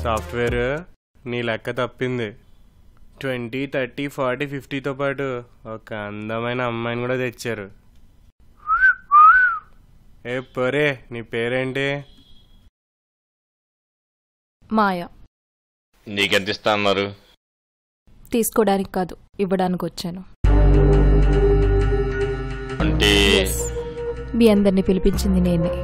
Software నీ లెక్క తప్పింది. 20, 30, 40, 50తో పాటు ఒక అందమైన అమ్మాయిని కూడా తెచ్చారు. ఏ పొరే, నీ పేరేంటి? మాయా. నీకెంత ఇస్తా అన్నారు? తీసుకోవడానికి కాదు, ఇవ్వడానికి వచ్చాను. అంటే మీ అందరినీ పిలిపించింది నేనే.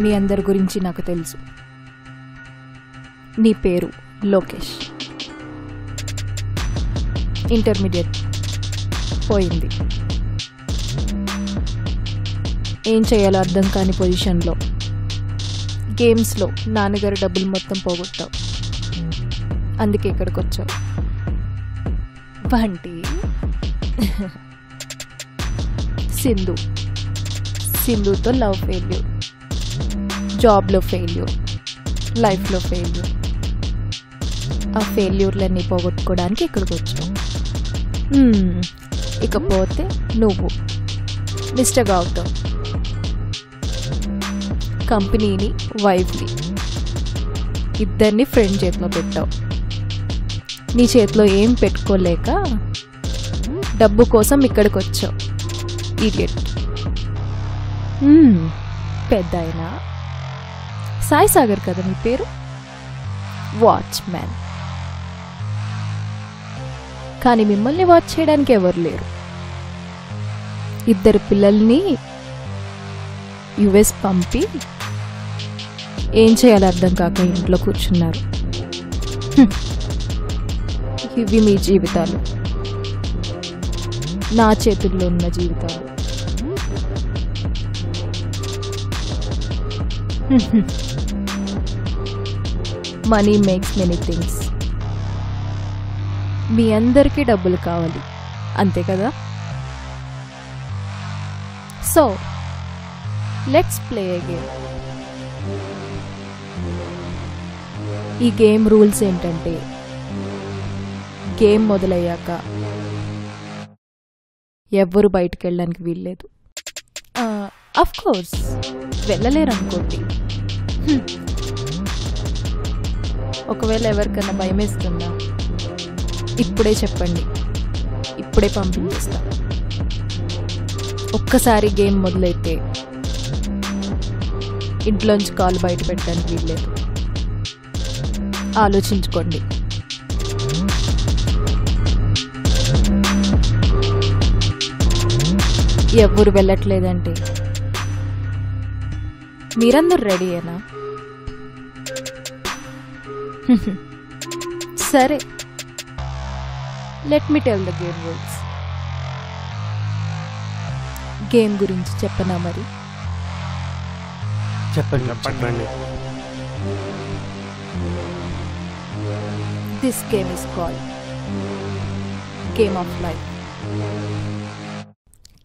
మీ అందరి గురించి నాకు తెలుసు. నీ పేరు లోకేష్. ఇంటర్మీడియట్ పోయింది. ఏం చేయాలో అర్థం కాని పొజిషన్లో గేమ్స్లో నాన్నగారు డబ్బులు మొత్తం పోగొట్టావు. అందుకే ఇక్కడికి వచ్చావు. వంటి సింధుతో లవ్ ఫెయిల్యూర్, జాబ్లో ఫెయిల్యూర్, లైఫ్లో ఫెయిల్యూర్. ఆ ఫెయిల్యూర్లన్నీ పోగొట్టుకోవడానికి ఇక్కడికి వచ్చావు. ఇకపోతే నువ్వు మిస్టేక్ అవుతావు. కంపెనీని, వైఫ్ని ఇద్దరిని ఫ్రెండ్ చేతిలో పెట్టావు. నీ చేతిలో ఏం పెట్టుకోలేక డబ్బు కోసం ఇక్కడికి వచ్చావు. ఇడియట్. పెద్ద అయినా సాయి సాగర్ కదా నీ పేరు. వాచ్మ్యాన్. కానీ మిమ్మల్ని వాచ్ చేయడానికి ఎవరు లేరు. ఇద్దరు పిల్లల్ని యుఎస్ పంపి ఏం చేయాలో అర్థం కాక ఇంట్లో కూర్చున్నారు. ఇవి మీ జీవితాలు, నా చేతుల్లో ఉన్న జీవితాలు. Money makes many things. మీ అందరికీ డబ్బులు కావాలి, అంతే కదా? So let's play a game. ఈ గేమ్ రూల్స్ ఏంటంటే, గేమ్ మొదలయ్యాక ఎవ్వరు బయటికి వెళ్ళడానికి వీల్లేదు. అఫ్ కోర్స్ వెళ్ళలేరు అనుకోండి. ఒకవేళ ఎవరికన్నా భయం వేస్తుందా? ఇప్పుడే చెప్పండి, ఇప్పుడే పంపించేస్తా. ఒక్కసారి గేమ్ మొదలైతే ఇంట్లోంచి కాలు బయట పెట్టడానికి వీల్లేదు. ఆలోచించుకోండి. ఎవ్వరు వెళ్ళట్లేదంటే మీరందరూ రెడీయేనా? సరే, let me tell the game rules. Game గురించి చెప్పనా మరి? చెప్పండి. This game is called Game of Life.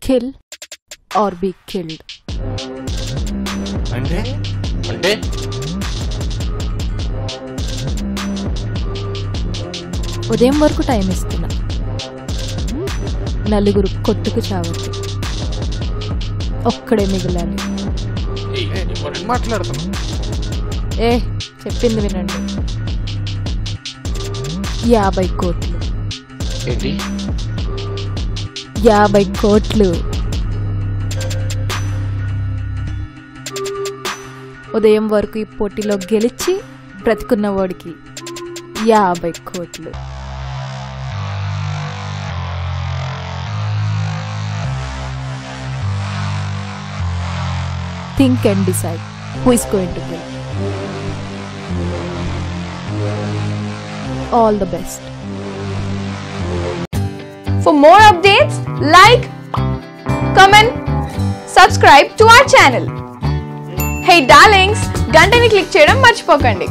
Kill or be killed. అంటే ఉదయం వరకు టైం ఇస్తున్నా. నలుగురు కొట్టుకు చావద్దు. ఒక్కడే మిగిలాలి. మాట్లాడుతున్నా. చెప్పింది వినండి. 50 కోట్లు. ఏంటి? 50 కోట్లు. ఉదయం వరకు ఈ పోటీలో గెలిచి బ్రతికున్న వాడికి 50 కోట్లు. Think and decide who is going to win. All the best. For more updates, like, comment, subscribe to our channel. Hey darlings, గంటని click చేయడం మర్చిపోకండి.